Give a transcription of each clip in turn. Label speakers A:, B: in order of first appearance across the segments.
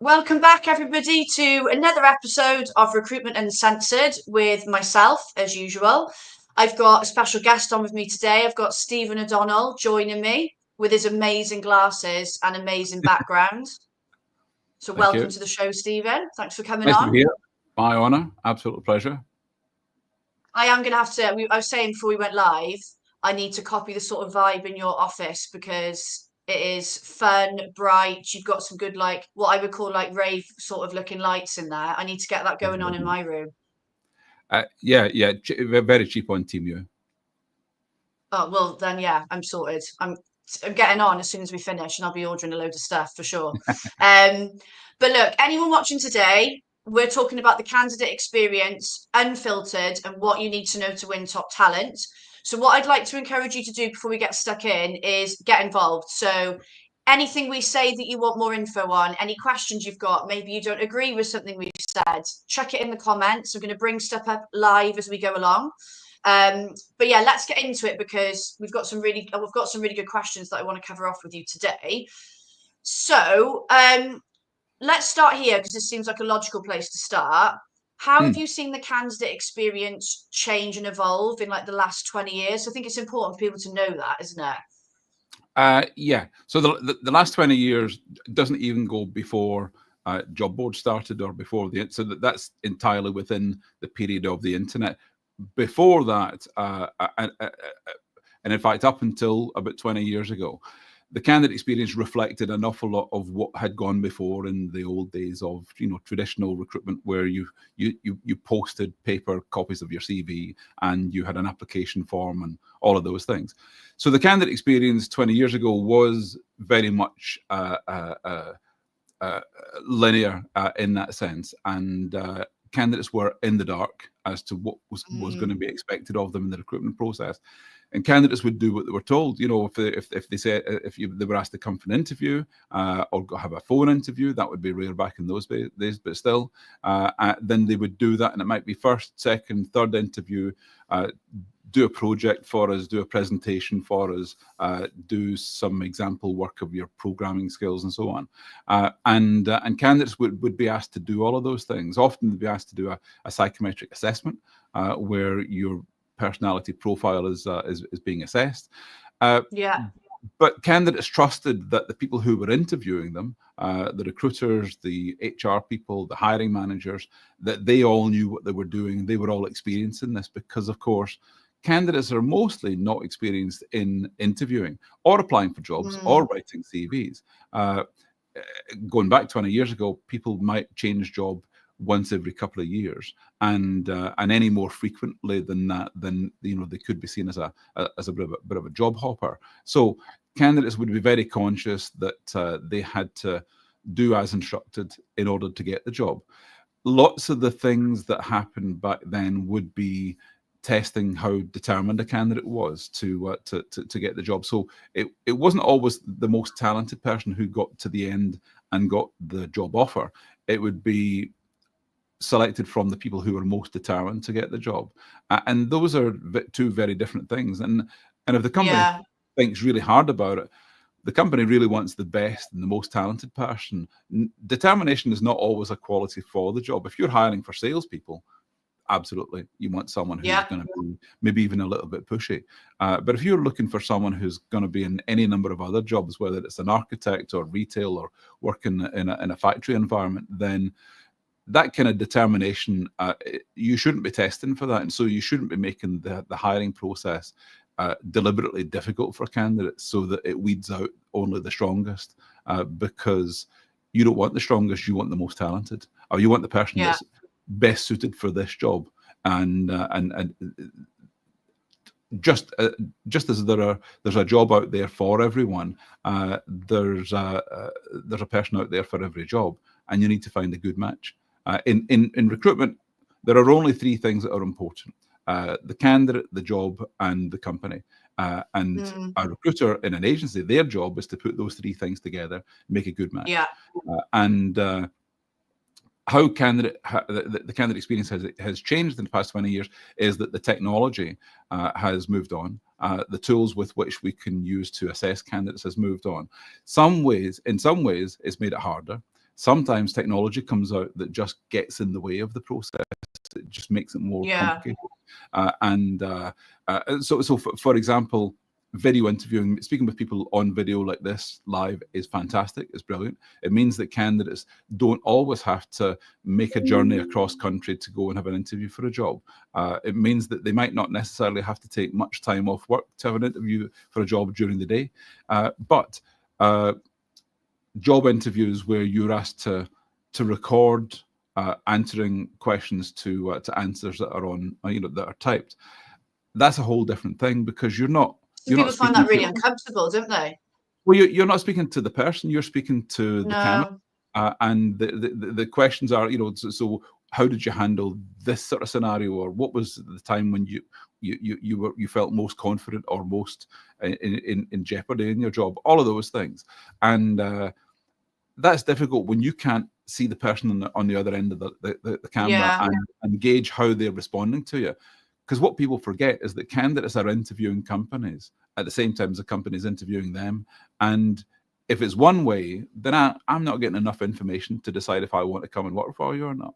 A: Welcome back, everybody, to another episode of Recruitment Uncensored with myself, as usual. I've got a special guest on with me today. I've got Stephen O'Donnell joining me with his amazing glasses and amazing background. So
B: Thank
A: welcome
B: you.
A: to the show, Stephen. Thanks for coming
B: Nice to
A: on.
B: be here. My honour. Absolute pleasure.
A: I am going to have to, I was saying before we went live, I need to copy the sort of vibe in your office because it is fun, bright. You've got some good, like, what I would call like rave sort of looking lights in there. I need to get that going on in my room.
B: Yeah. Very cheap on Temu.
A: Oh, well, then, yeah, I'm sorted. I'm getting on as soon as we finish and I'll be ordering a load of stuff for sure. But look, anyone watching today, we're talking about the candidate experience, unfiltered, and what you need to know to win top talent. So what I'd like to encourage you to do before we get stuck in is get involved. So anything we say that you want more info on, any questions you've got, maybe you don't agree with something we've said, chuck it in the comments. I'm going to bring stuff up live as we go along. But yeah, let's get into it because we've got some really good questions that I want to cover off with you today. So let's start here because this seems like a logical place to start. How have you seen the candidate experience change and evolve in like the last 20 years? I think it's important for people to know that, isn't it?
B: Yeah. So the last 20 years doesn't even go before job boards started or before so that's entirely within the period of the internet. Before that, and in fact, up until about 20 years ago, the candidate experience reflected an awful lot of what had gone before in the old days of traditional recruitment, where you posted paper copies of your CV and you had an application form and all of those things. So the candidate experience 20 years ago was very much linear in that sense, and candidates were in the dark as to what was going to be expected of them in the recruitment process. And candidates would do what they were told. If they were asked to come for an interview or have a phone interview, that would be rare back in those days, but still, then they would do that, and it might be first, second, third interview. Do a project for us, do a presentation for us, do some example work of your programming skills and so on. And candidates would be asked to do all of those things. Often they'd be asked to do a psychometric assessment where your personality profile is being assessed.
A: Yeah.
B: But candidates trusted that the people who were interviewing them, the recruiters, the HR people, the hiring managers, that they all knew what they were doing. They were all experienced in this because, of course, candidates are mostly not experienced in interviewing or applying for jobs or writing CVs. Going back 20 years ago, people might change job once every couple of years, and any more frequently than that, then they could be seen as a bit of a job hopper. So candidates would be very conscious that they had to do as instructed in order to get the job. Lots of the things that happened back then would be testing how determined a candidate was to get the job. So it wasn't always the most talented person who got to the end and got the job offer. It would be selected from the people who were most determined to get the job, and those are two very different things. And if the company thinks really hard about it, the company really wants the best and the most talented person. Determination is not always a quality for the job. If you're hiring for salespeople, absolutely, you want someone who's going to be maybe even a little bit pushy. But if you're looking for someone who's going to be in any number of other jobs, whether it's an architect or retail or working in a factory environment, then that kind of determination, you shouldn't be testing for that. And so you shouldn't be making the hiring process deliberately difficult for candidates so that it weeds out only the strongest, because you don't want the strongest, you want the most talented, or you want the person that's best suited for this job. And just as there's a job out there for everyone, there's a person out there for every job, and you need to find a good match. In recruitment, there are only three things that are important: the candidate, the job, and the company. And a recruiter in an agency, their job is to put those three things together, make a good match. How the candidate experience has changed in the past 20 years is that the technology has moved on. The tools with which we can use to assess candidates has moved on. In some ways, it's made it harder. Sometimes technology comes out that just gets in the way of the process. It just makes it more
A: Yeah.
B: complicated. So for example, video interviewing, speaking with people on video like this live is fantastic. It's brilliant. It means that candidates don't always have to make a journey across country to go and have an interview for a job. It means that they might not necessarily have to take much time off work to have an interview for a job during the day. But job interviews where you're asked to record answering questions to answers that are on, that are typed. That's a whole different thing, because you're not
A: People find that really
B: to,
A: uncomfortable, don't they?
B: well, you're not speaking to the person, you're speaking to the camera,
A: No.
B: and the questions are, so how did you handle this sort of scenario, or what was the time when you felt most confident or most in jeopardy in your job? All of those things, and that's difficult when you can't see the person on the other end of the camera,
A: Yeah.
B: and gauge how they're responding to you. Because what people forget is that candidates are interviewing companies at the same time as the company's interviewing them. And if it's one way, then I'm not getting enough information to decide if I want to come and work for you or not.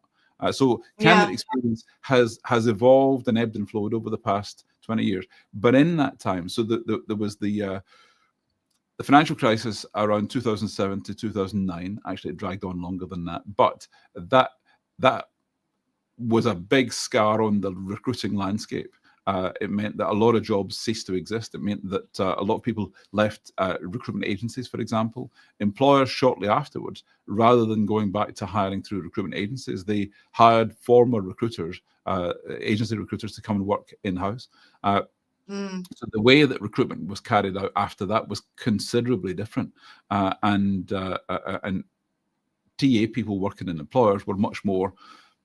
B: So candidate experience has evolved and ebbed and flowed over the past 20 years. But in that time, so there was the financial crisis around 2007 to 2009. Actually, it dragged on longer than that. But that was a big scar on the recruiting landscape. It meant that a lot of jobs ceased to exist. It meant that a lot of people left recruitment agencies, for example. Employers shortly afterwards, rather than going back to hiring through recruitment agencies, they hired former recruiters, agency recruiters, to come and work in-house. So the way that recruitment was carried out after that was considerably different. And TA people working in employers were much more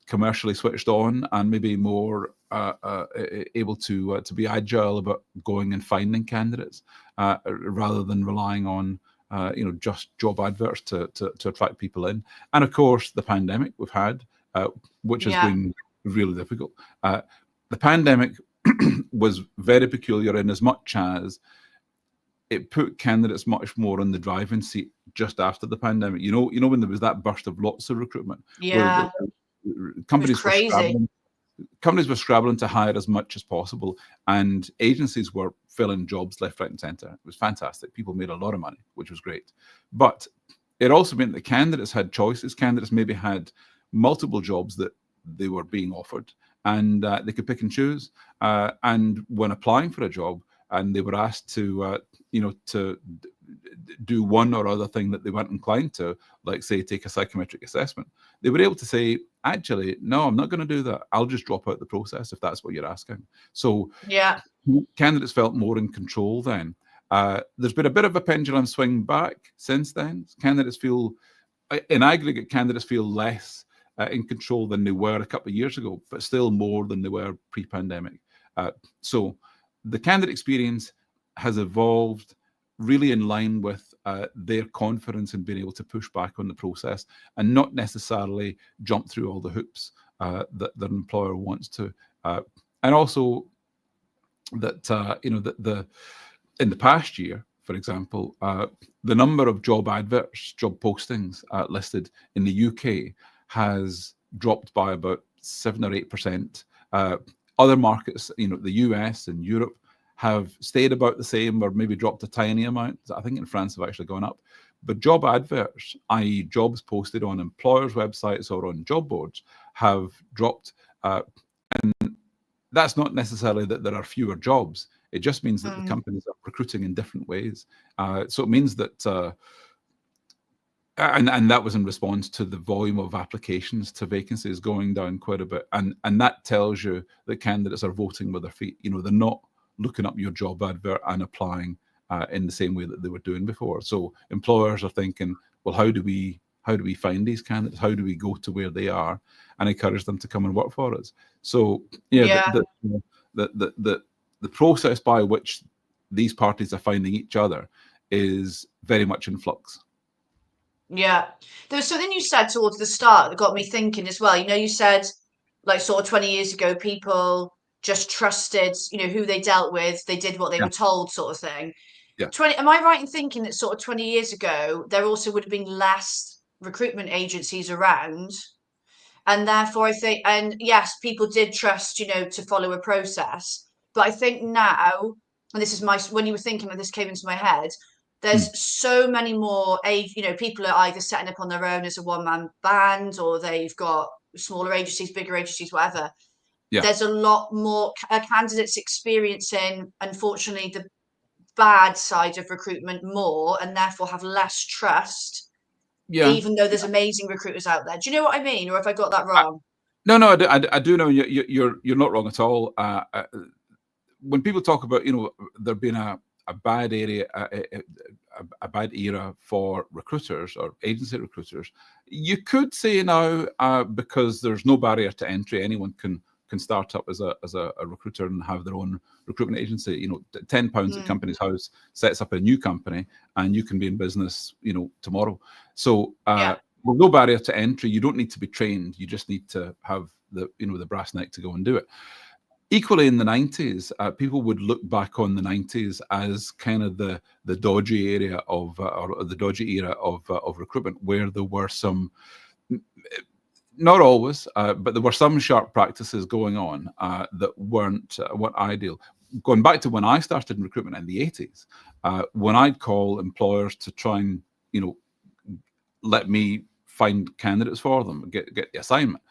B: commercially switched on, and maybe more able to be agile about going and finding candidates, rather than relying on just job adverts to attract people in. And of course, the pandemic we've had, which has been really difficult. The pandemic was very peculiar in as much as it put candidates much more in the driving seat just after the pandemic. When there was that burst of lots of recruitment, where companies were scrabbling to hire as much as possible, and agencies were filling jobs left, right, and centre. It was fantastic. People made a lot of money, which was great. But it also meant that candidates had choices. Candidates maybe had multiple jobs that they were being offered, and they could pick and choose. And when applying for a job, and they were asked to do one or other thing that they weren't inclined to, like say take a psychometric assessment, they were able to say, actually, no, I'm not going to do that. I'll just drop out the process if that's what you're asking. So candidates felt more in control then. There's been a bit of a pendulum swing back since then. In aggregate, candidates feel less in control than they were a couple of years ago, but still more than they were pre-pandemic. So the candidate experience has evolved really in line with their confidence in being able to push back on the process and not necessarily jump through all the hoops that an employer wants to. And also that, in the past year, for example, the number of job adverts, job postings listed in the UK has dropped by about 7 or 8%. Other markets, the US and Europe, have stayed about the same or maybe dropped a tiny amount. I think in France have actually gone up. But job adverts, i.e. jobs posted on employers' websites or on job boards, have dropped. And that's not necessarily that there are fewer jobs. It just means that the companies are recruiting in different ways. So it means that, and that was in response to the volume of applications to vacancies going down quite a bit. And that tells you that candidates are voting with their feet. They're not looking up your job advert and applying in the same way that they were doing before. So employers are thinking, well, how do we find these candidates? How do we go to where they are and encourage them to come and work for us? So the process by which these parties are finding each other is very much in flux.
A: Yeah, there was something you said towards the start that got me thinking as well. You said like sort of 20 years ago, people just trusted, who they dealt with. They did what they were told, sort of thing.
B: Yeah.
A: Am I right in thinking that sort of 20 years ago, there also would have been less recruitment agencies around. And therefore, I think, and yes, people did trust, to follow a process. But I think now, and this is when you were thinking of this came into my head, there's so many more people are either setting up on their own as a one-man band, or they've got smaller agencies, bigger agencies, whatever.
B: Yeah.
A: There's a lot more candidates experiencing, unfortunately, the bad side of recruitment more, and therefore have less trust, even though there's amazing recruiters out there. Do you know what I mean? Or have I got that wrong?
B: No, I do know you're not wrong at all. When people talk about, there being a bad area, a bad era for recruiters or agency recruiters, you could say now, because there's no barrier to entry, anyone can start up as a recruiter and have their own recruitment agency. £10 at company's house sets up a new company, and you can be in business, tomorrow. So with no barrier to entry, you don't need to be trained. You just need to have the brass neck to go and do it. Equally, in the 90s, people would look back on the 90s as kind of the dodgy area of or the dodgy era of recruitment, where there were some, not always, but there were some sharp practices going on that weren't ideal. Going back to when I started in recruitment in the 80s, when I'd call employers to try and let me find candidates for them, get the assignment,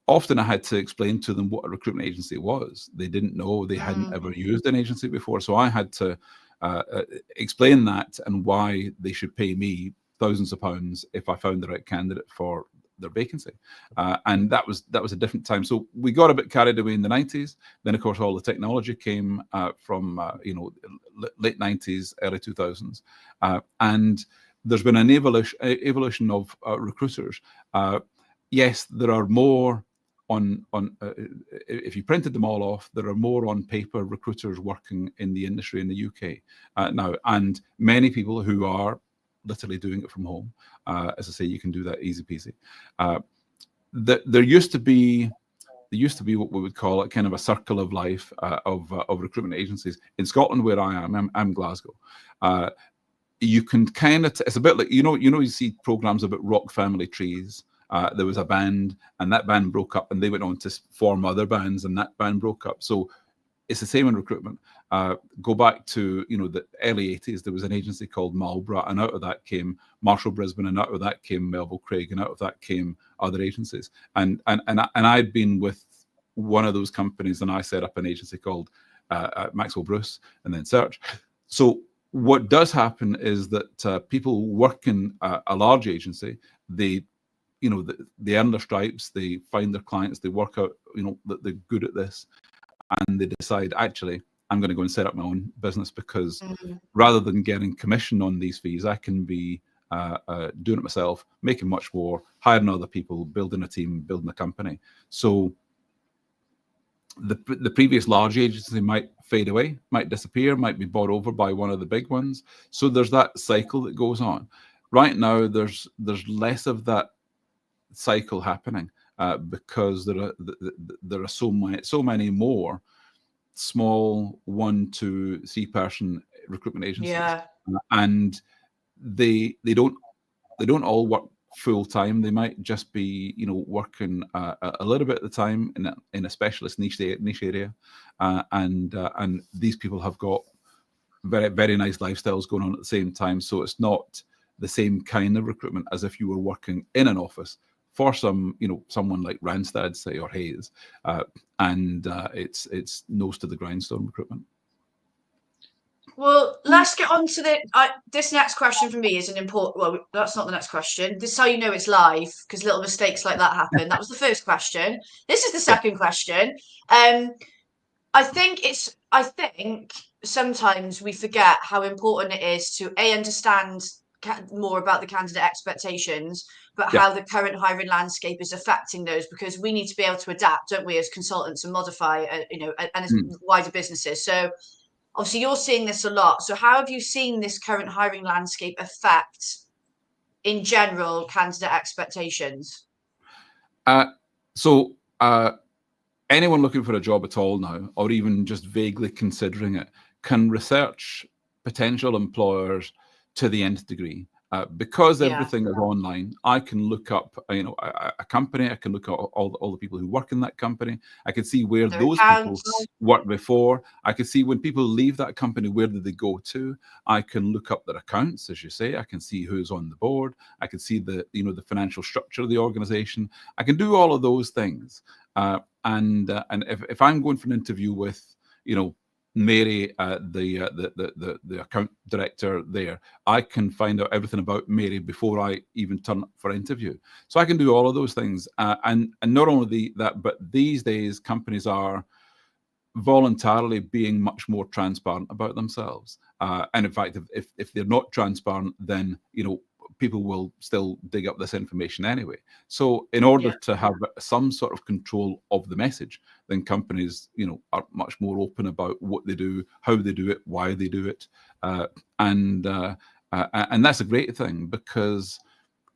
B: often I had to explain to them what a recruitment agency was. They didn't know, they hadn't ever used an agency before. So I had to explain that and why they should pay me thousands of pounds if I found the right candidate for their vacancy. And that was a different time. So we got a bit carried away in the 90s. Then, of course, all the technology came from late 90s, early 2000s. And there's been an evolution of recruiters. Yes, there are more if you printed them all off, there are more on paper recruiters working in the industry in the UK now, and many people who are literally doing it from home. As I say, you can do that easy peasy. There used to be what we would call it kind of a circle of life of recruitment agencies in Scotland, where I am. I'm Glasgow. You can kind of it's a bit like you see programs about rock family trees. There was a band, and that band broke up, and they went on to form other bands, and that band broke up. So it's the same in recruitment. Go back to the early 80s. There was an agency called Marlborough, and out of that came Marshall Brisbane, and out of that came Melville Craig, and out of that came other agencies. And I'd been with one of those companies, and I set up an agency called Maxwell Bruce, and then Search. So what does happen is that people work in a large agency. They earn their stripes, they find their clients, they work out, that they're good at this, and they decide, actually, I'm going to go and set up my own business, because rather than getting commission on these fees, I can be doing it myself, making much more, hiring other people, building a team, building a company. So the previous large agency might fade away, might disappear, might be bought over by one of the big ones. So there's that cycle that goes on. Right now, there's less of that cycle happening because there are so many more small 1 to 3 person recruitment agencies, and they don't all work full time. They might just be working a little bit at the time in a specialist niche area, and these people have got very, very nice lifestyles going on at the same time. So it's not the same kind of recruitment as if you were working in an office for someone like Randstad, say, or Hayes, and it's nose to the grindstone recruitment.
A: Well, let's get on to this next question for me is an important. Well, that's not the next question. This is how you know it's live, because little mistakes like that happen. That was the first question. This is the second question. I think sometimes we forget how important it is to understand more about the candidate expectations, but how the current hiring landscape is affecting those, because we need to be able to adapt, don't we, as consultants, and modify, and as wider businesses. So obviously you're seeing this a lot. So how have you seen this current hiring landscape affect, in general, candidate expectations?
B: Anyone looking for a job at all now, or even just vaguely considering it, can research potential employers to the nth degree. Because
A: Yeah.
B: everything is online, I can look up, a company. I can look at all the people who work in that company. I can see where
A: Their
B: those people
A: accounts.
B: worked before. I can see when people leave that company, where did they go to? I can look up their accounts, as you say. I can see who's on the board. I can see the financial structure of the organization. I can do all of those things. And if I'm going for an interview with, Mary, the account director there, I can find out everything about Mary before I even turn up for interview. So I can do all of those things. And not only that, but these days companies are voluntarily being much more transparent about themselves. And in fact, if they're not transparent, then people will still dig up this information anyway. So in order
A: Yeah.
B: to have some sort of control of the message, then companies are much more open about what they do, how they do it, why they do it, and that's a great thing, because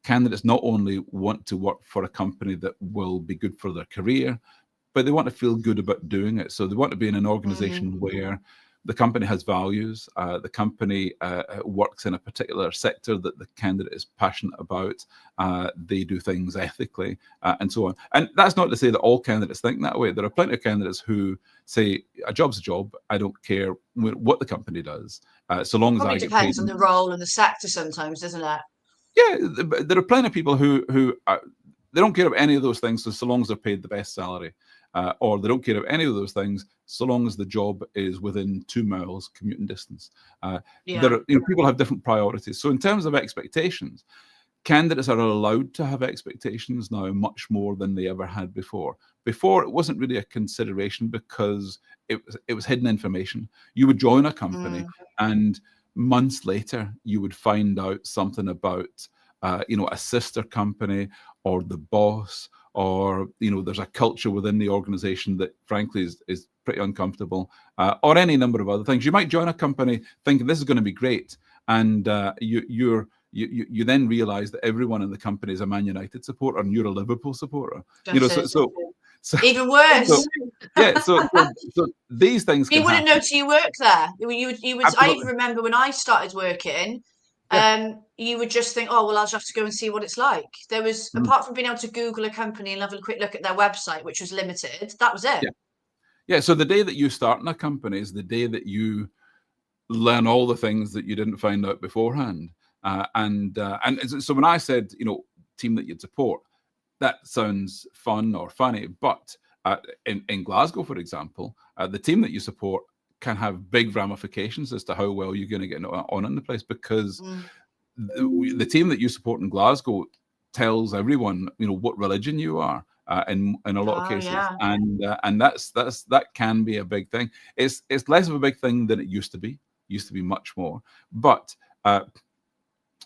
B: candidates not only want to work for a company that will be good for their career, but they want to feel good about doing it. So they want to be in an organization where the company has values, the company works in a particular sector that the candidate is passionate about, they do things ethically, and so on. And that's not to say that all candidates think that way. There are plenty of candidates who say, a job's a job, I don't care what the company does, so long as
A: Probably
B: I get paid.
A: depends on the role and the sector sometimes, doesn't it?
B: Yeah, there are plenty of people who they don't care about any of those things, so long as they're paid the best salary, or they don't care about any of those things so long as the job is within 2 miles commuting distance. There
A: Yeah.
B: are, people have different priorities. So in terms of expectations, candidates are allowed to have expectations now much more than they ever had before. Before, it wasn't really a consideration because it was hidden information. You would join a company, and months later you would find out something about a sister company, or the boss, or there's a culture within the organization that frankly is pretty uncomfortable, or any number of other things. You might join a company thinking this is going to be great, and you then realize that everyone in the company is a Man United supporter and you're a Liverpool supporter.
A: That's it.
B: So
A: Even
B: so
A: worse.
B: yeah, so these things
A: You
B: can
A: wouldn't know
B: happen.
A: till you work there. You would. I even
B: Absolutely.
A: remember when I started working.
B: Yeah.
A: You would just think, oh well, I'll just have to go and see what it's like. There was,
B: Mhm.
A: apart from being able to Google a company and have a quick look at their website, which was limited. That was it.
B: Yeah. Yeah. So the day that you start in a company is the day that you learn all the things that you didn't find out beforehand. And so when I said, team that you'd support, that sounds fun or funny, but in Glasgow, for example, the team that you support can have big ramifications as to how well you're going to get on in the place, because the team that you support in Glasgow tells everyone, what religion you are. In a lot of
A: Oh
B: cases,
A: yeah.
B: and that can be a big thing. It's less of a big thing than it used to be. Used to be much more, but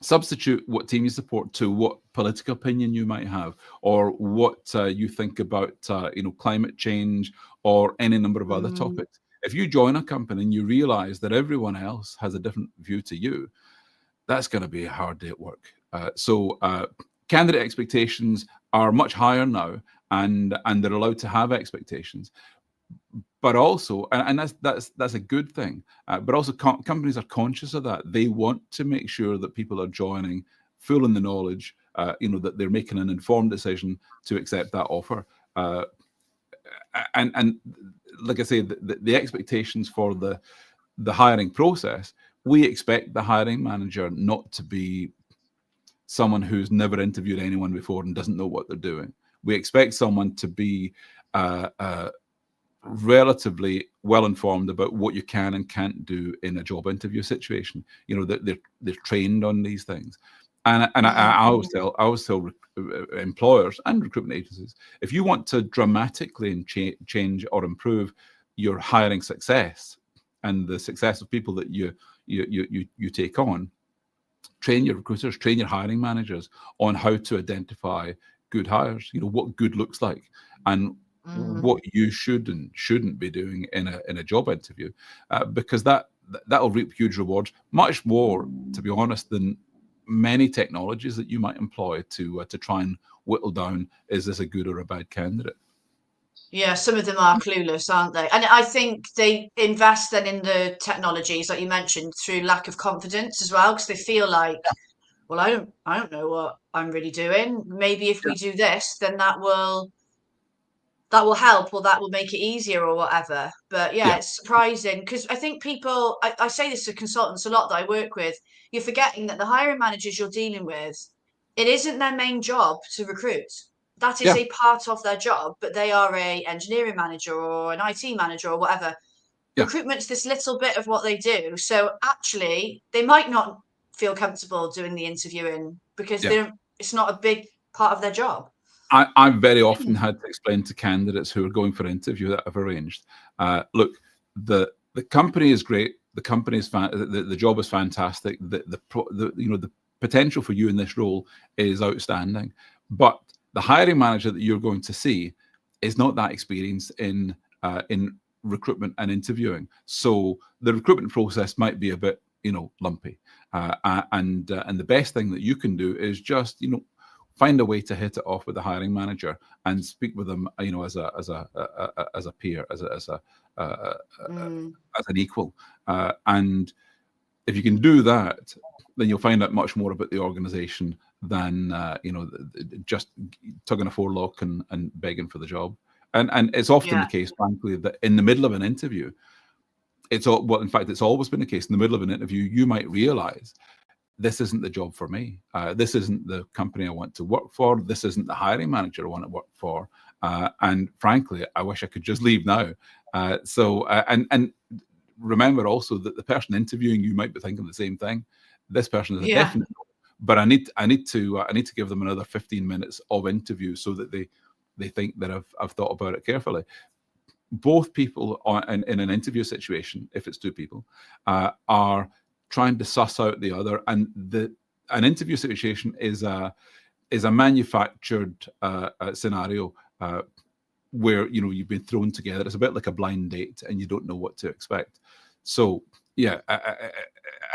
B: substitute what team you support to what political opinion you might have, or what you think about climate change, or any number of other topics. If you join a company and you realize that everyone else has a different view to you, that's going to be a hard day at work. So candidate expectations are much higher now, and they're allowed to have expectations. But also, and that's a good thing. But also, companies are conscious of that. They want to make sure that people are joining full in the knowledge, that they're making an informed decision to accept that offer. And like I say, the expectations for the hiring process, we expect the hiring manager not to be someone who's never interviewed anyone before and doesn't know what they're doing. We expect someone to be relatively well informed about what you can and can't do in a job interview situation. That they're trained on these things. And I always tell employers and recruitment agencies, if you want to dramatically change or improve your hiring success and the success of people that you take on, train your recruiters, train your hiring managers on how to identify good hires. What good looks like, and what you should and shouldn't be doing in a job interview, because that'll reap huge rewards, much more, to be honest, than many technologies that you might employ to try and whittle down, is this a good or a bad candidate.
A: Yeah, some of them are clueless, aren't they? And I think they invest then in the technologies, like you mentioned, through lack of confidence as well, because they feel like, well, I don't know what I'm really doing. Maybe if we
B: Yeah,
A: do this, then that will help, or that will make it easier, or whatever. But yeah,
B: yeah,
A: it's surprising because I think people, I say this to consultants a lot that I work with, you're forgetting that the hiring managers you're dealing with, it isn't their main job to recruit. That is
B: yeah,
A: a part of their job, but they are a engineering manager or an IT manager or whatever.
B: yeah,
A: Recruitment's this little bit of what they do. So actually, they might not feel comfortable doing the interviewing because
B: yeah.
A: it's not a big part of their job.
B: I've very often had to explain to candidates who are going for an interview that I've arranged, look, the company is great, the company is the job is fantastic, the potential for you in this role is outstanding, but the hiring manager that you're going to see is not that experienced in recruitment and interviewing. So the recruitment process might be a bit, lumpy, and the best thing that you can do is just, find a way to hit it off with the hiring manager and speak with them, as a peer,
A: Mm,
B: as an equal. And if you can do that, then you'll find out much more about the organization than just tugging a forelock and begging for the job. And it's often the
A: yeah.
B: case, frankly, that in the middle of an interview, in fact, it's always been the case. In the middle of an interview, you might realize this isn't the job for me. This isn't the company I want to work for. This isn't the hiring manager I want to work for. And frankly, I wish I could just leave now. And remember also that the person interviewing you might be thinking the same thing. This person is a
A: Yeah.
B: definite, but I need to give them another 15 minutes of interview so that they think that I've thought about it carefully. Both people in an interview situation, if it's two people, are trying to suss out the other, and an interview situation is a manufactured scenario, where you've been thrown together. It's a bit like a blind date, and you don't know what to expect. So yeah,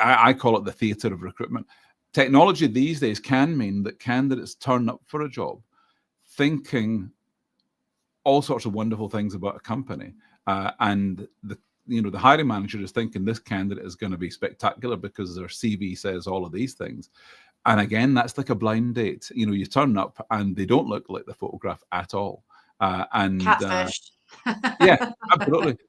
B: I call it the theatre of recruitment. Technology these days can mean that candidates turn up for a job thinking all sorts of wonderful things about a company, and the hiring manager is thinking this candidate is going to be spectacular because their CV says all of these things. And again, that's like a blind date. You turn up and they don't look like the photograph at all. And
A: Catfished.
B: Yeah, absolutely.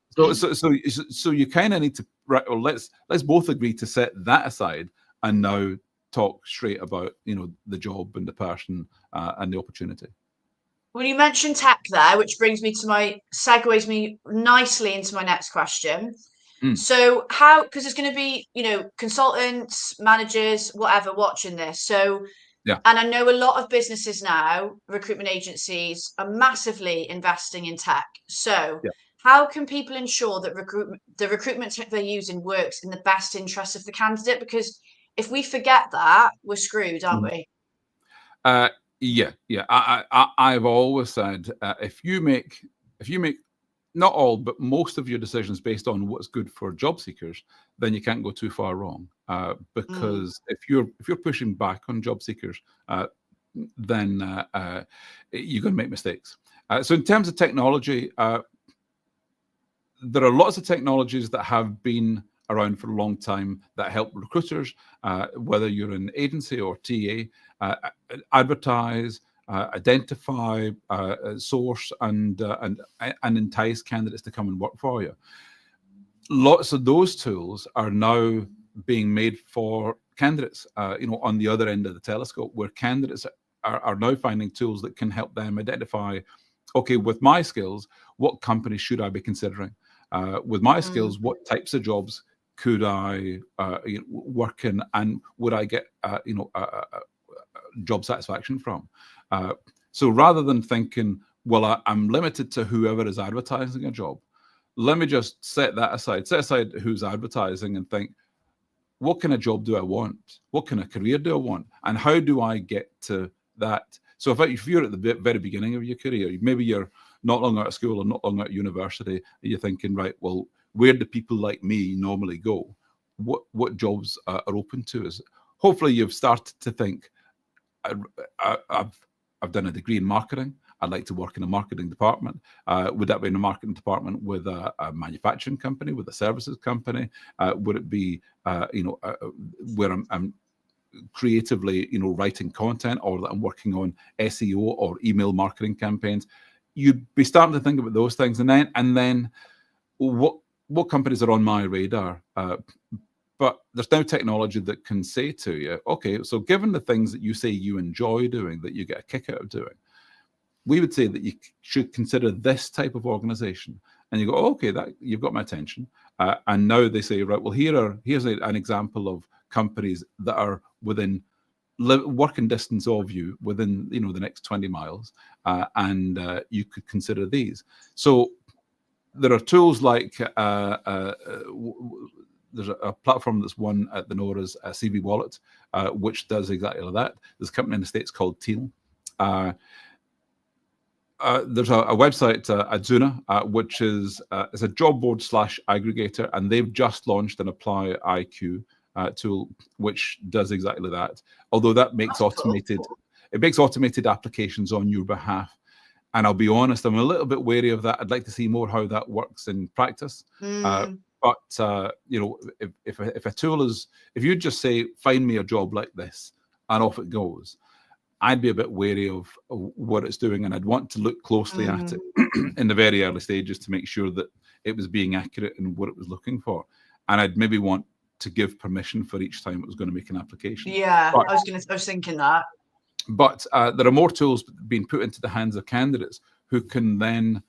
B: So you kind of need to, right. Well, let's both agree to set that aside and now talk straight about the job and the person, and the opportunity.
A: Well, you mentioned tech there, which brings me to segues me nicely into my next question.
B: Mm,
A: So how, because there's going to be, consultants, managers, whatever, watching this. So,
B: yeah.
A: and I know a lot of businesses now, recruitment agencies are massively investing in tech. So
B: Yeah.
A: how can people ensure that the recruitment tech they're using works in the best interest of the candidate? Because if we forget that, we're screwed, aren't
B: Mhm.
A: we?
B: Uh, yeah, yeah. I've always said, if you make not all, but most of your decisions based on what's good for job seekers, then you can't go too far wrong.
A: Mm,
B: Because if you're pushing back on job seekers, then you're going to make mistakes. So in terms of technology, there are lots of technologies that have been around for a long time that help recruiters, whether you're an agency or TA, advertise, identify, source, and entice candidates to come and work for you. Lots of those tools are now being made for candidates, on the other end of the telescope, where candidates are now finding tools that can help them identify, okay, with my skills, what companies should I be considering? With my
A: mm,
B: skills, what types of jobs could I work in, and would I get job satisfaction from? So rather than thinking, well, I'm limited to whoever is advertising a job, let me just set aside who's advertising and think, what kind of job do I want? What kind of career do I want? And how do I get to that? So if you're at the very beginning of your career, maybe you're not long out of school or not long out of university, you're thinking, right, well, where do people like me normally go? What jobs are open to us? Hopefully you've started to think, I've done a degree in marketing. I'd like to work in a marketing department. Would that be in a marketing department with a manufacturing company, with a services company? Would it be, where I'm creatively, writing content, or that I'm working on SEO or email marketing campaigns, you'd be starting to think about those things. And then what companies are on my radar? But there's now technology that can say to you, okay, so given the things that you say you enjoy doing, that you get a kick out of doing, we would say that you should consider this type of organization. And you go, oh, okay, that you've got my attention. And now they say, right, well, here's an example of companies that are within working distance of you, within the next 20 miles, and you could consider these. So there are tools like there's a platform that's won at the NORA's CV Wallet, which does exactly like that. There's a company in the States called Teal. There's a website, Adzuna, which is a job board / aggregator, and they've just launched an Apply IQ tool, which does exactly that. Although that makes it makes automated applications on your behalf. And I'll be honest, I'm a little bit wary of that. I'd like to see more how that works in practice. But if a tool if you just say, find me a job like this, and off it goes, I'd be a bit wary of what it's doing, and I'd want to look closely at it in the very early stages to make sure that it was being accurate in what it was looking for. And I'd maybe want to give permission for each time it was going to make an application.
A: Yeah, I was thinking that.
B: But there are more tools being put into the hands of candidates who can then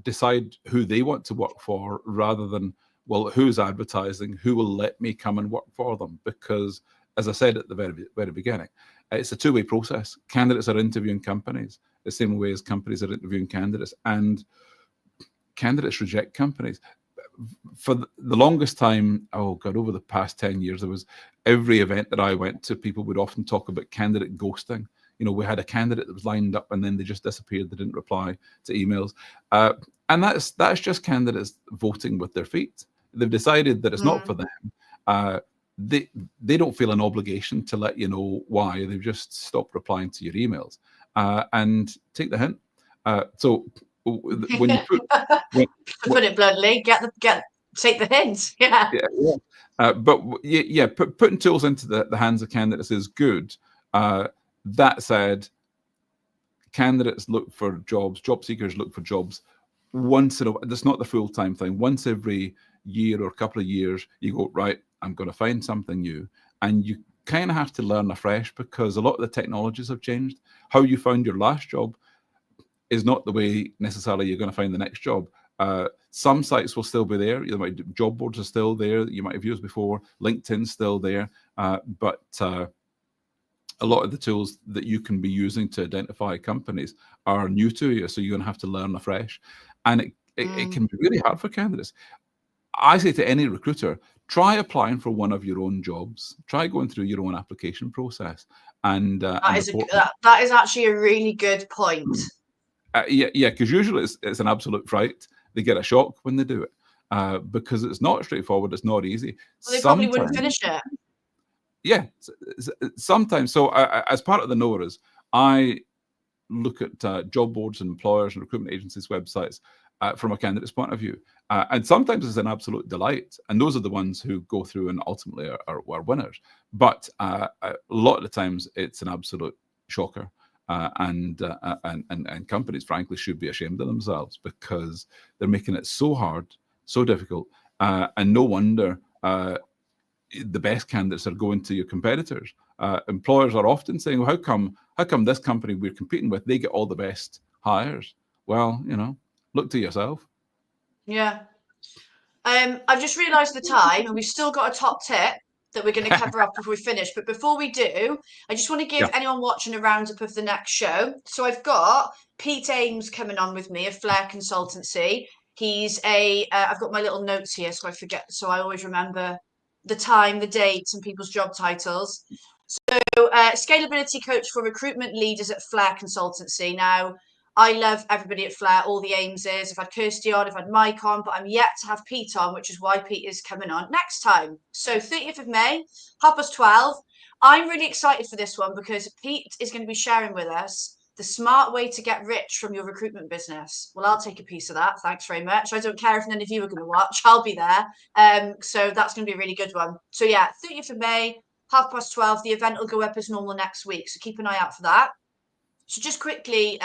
B: decide who they want to work for, rather than, well, who's advertising, who will let me come and work for them. Because, as I said at the very, very beginning, it's a two-way process. Candidates are interviewing companies the same way as companies are interviewing candidates, and candidates reject companies. For the longest time, over the past 10 years, there was every event that I went to, people would often talk about candidate ghosting. We had a candidate that was lined up and then they just disappeared. They didn't reply to emails. And that's just candidates voting with their feet. They've decided that it's not for them. They don't feel an obligation to let you know why. They've just stopped replying to your emails. And take the hint. So when you
A: put it bluntly, take the hint. Yeah.
B: Putting tools into the hands of candidates is good. That said, candidates look for jobs, job seekers look for jobs once in a while. That's not the full-time thing. Once every year or a couple of years, you go, right, I'm going to find something new. And you kind of have to learn afresh, because a lot of the technologies have changed. How you found your last job is not the way necessarily you're going to find the next job. Some sites will still be there. Job boards are still there that you might have used before. LinkedIn's still there. But a lot of the tools that you can be using to identify companies are new to you. So you're going to have to learn afresh. And it can be really hard for candidates. I say to any recruiter, try applying for one of your own jobs. Try going through your own application process. And
A: that is actually a really good point.
B: Because usually it's an absolute fright. They get a shock when they do it, because it's not straightforward. It's not easy.
A: Well, they probably wouldn't finish it.
B: Yeah, sometimes. So as part of the NORAs, I look at job boards and employers and recruitment agencies' websites from a candidate's point of view. And sometimes it's an absolute delight. And those are the ones who go through and ultimately are winners. But a lot of the times it's an absolute shocker. And companies, frankly, should be ashamed of themselves, because they're making it so hard, so difficult. And no wonder the best candidates are going to your competitors. Employers are often saying, well, how come this company we're competing with, they get all the best hires? Well, look to yourself.
A: Yeah. I've just realised the time, and we've still got a top tip that we're going to cover up before we finish. But before we do, I just want to give anyone watching a roundup of the next show. So I've got Pete Ames coming on with me of Flair Consultancy. He's I've got my little notes here, so I always remember the time, the dates, and people's job titles. So scalability coach for recruitment leaders at Flair Consultancy. Now, I love everybody at Flair, all the Ameses. I've had Kirsty on, I've had Mike on, but I'm yet to have Pete on, which is why Pete is coming on next time. So 30th of May, 12:30. I'm really excited for this one, because Pete is going to be sharing with us the smart way to get rich from your recruitment business. Well, I'll take a piece of that. Thanks very much. I don't care if none of you are going to watch. I'll be there. So that's going to be a really good one. So yeah, 30th of May, 12:30. The event will go up as normal next week, so keep an eye out for that. So just quickly,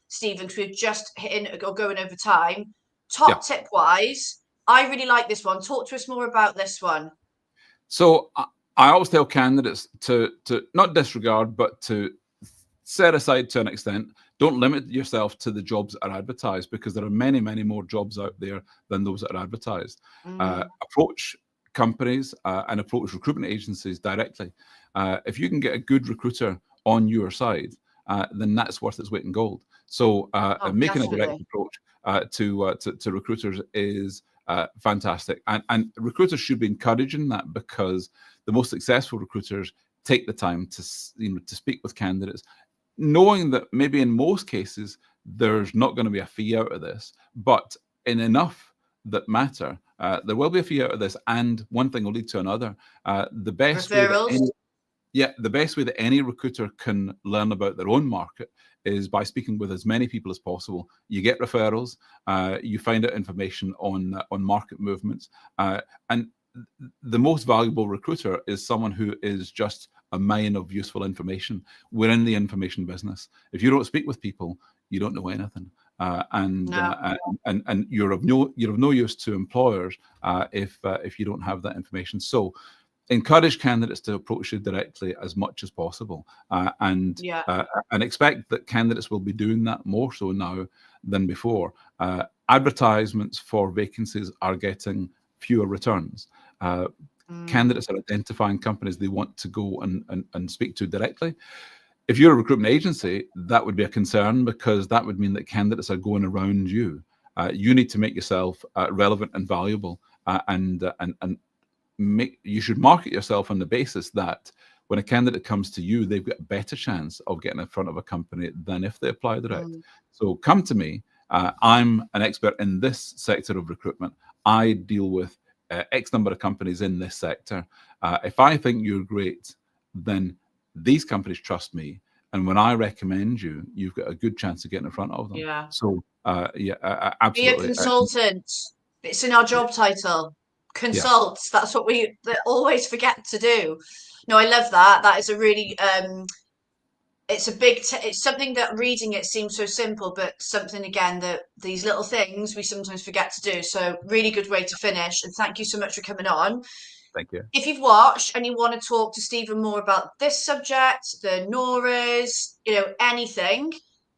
A: Stephen, because we're just hitting or going over time, top tip wise, I really like this one. Talk to us more about this one.
B: So I always tell candidates to not disregard, but to set aside to an extent. Don't limit yourself to the jobs that are advertised, because there are many, many more jobs out there than those that are advertised. Approach companies and approach recruitment agencies directly. If you can get a good recruiter on your side, then that's worth its weight in gold. So making a direct approach to recruiters is fantastic, and recruiters should be encouraging that, because the most successful recruiters take the time to speak with candidates, knowing that maybe in most cases there's not going to be a fee out of this, but in enough that matter, there will be a fee out of this, and one thing will lead to another. The best way that any recruiter can learn about their own market is by speaking with as many people as possible. You get referrals, you find out information on market movements, and the most valuable recruiter is someone who is just a mine of useful information. We're in the information business. If you don't speak with people, you don't know anything, and you're of no use to employers if you don't have that information. So encourage candidates to approach you directly as much as possible, and expect that candidates will be doing that more so now than before. Advertisements for vacancies are getting fewer returns. Candidates are identifying companies they want to go and speak to directly. If you're a recruitment agency, that would be a concern, because that would mean that candidates are going around you. You need to make yourself relevant and valuable, and you should market yourself on the basis that when a candidate comes to you, they've got a better chance of getting in front of a company than if they apply direct. So come to me. I'm an expert in this sector of recruitment. I deal with X number of companies in this sector. If I think you're great, then these companies trust me. And when I recommend you, you've got a good chance of getting in front of them. So absolutely.
A: Be a consultant. It's in our job title. Consult. That's what we always forget to do. No, I love that. That is a really it's something that reading it seems so simple, but something again that these little things we sometimes forget to do. So really good way to finish, and thank you so much for coming on.
B: Thank you.
A: If you've watched and you want to talk to Stephen more about this subject, the Noras, anything,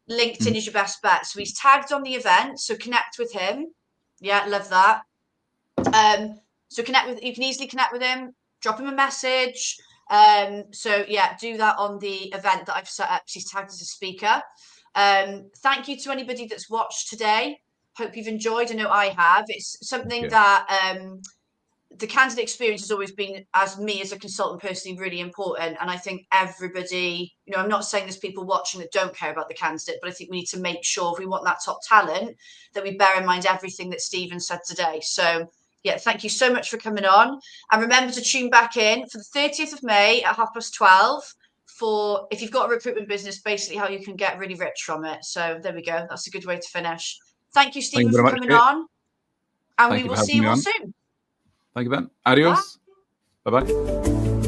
A: LinkedIn is your best bet. So he's tagged on the event, so connect with him. Yeah, love that. So you can easily connect with him, drop him a message. So yeah, do that on the event that I've set up. She's tagged as a speaker. Thank you to anybody that's watched today. Hope you've enjoyed. I know I have. It's something that the candidate experience has always been, as a consultant personally, really important. And I think everybody, I'm not saying there's people watching that don't care about the candidate, but I think we need to make sure if we want that top talent, that we bear in mind everything that Stephen said today. So yeah, thank you so much for coming on. And remember to tune back in for the 30th of May at 12:30 for, if you've got a recruitment business, basically how you can get really rich from it. So there we go. That's a good way to finish. Thank you, Stephen, for coming on. And we will see you all soon.
B: Thank you, Ben. Adios. Bye-bye.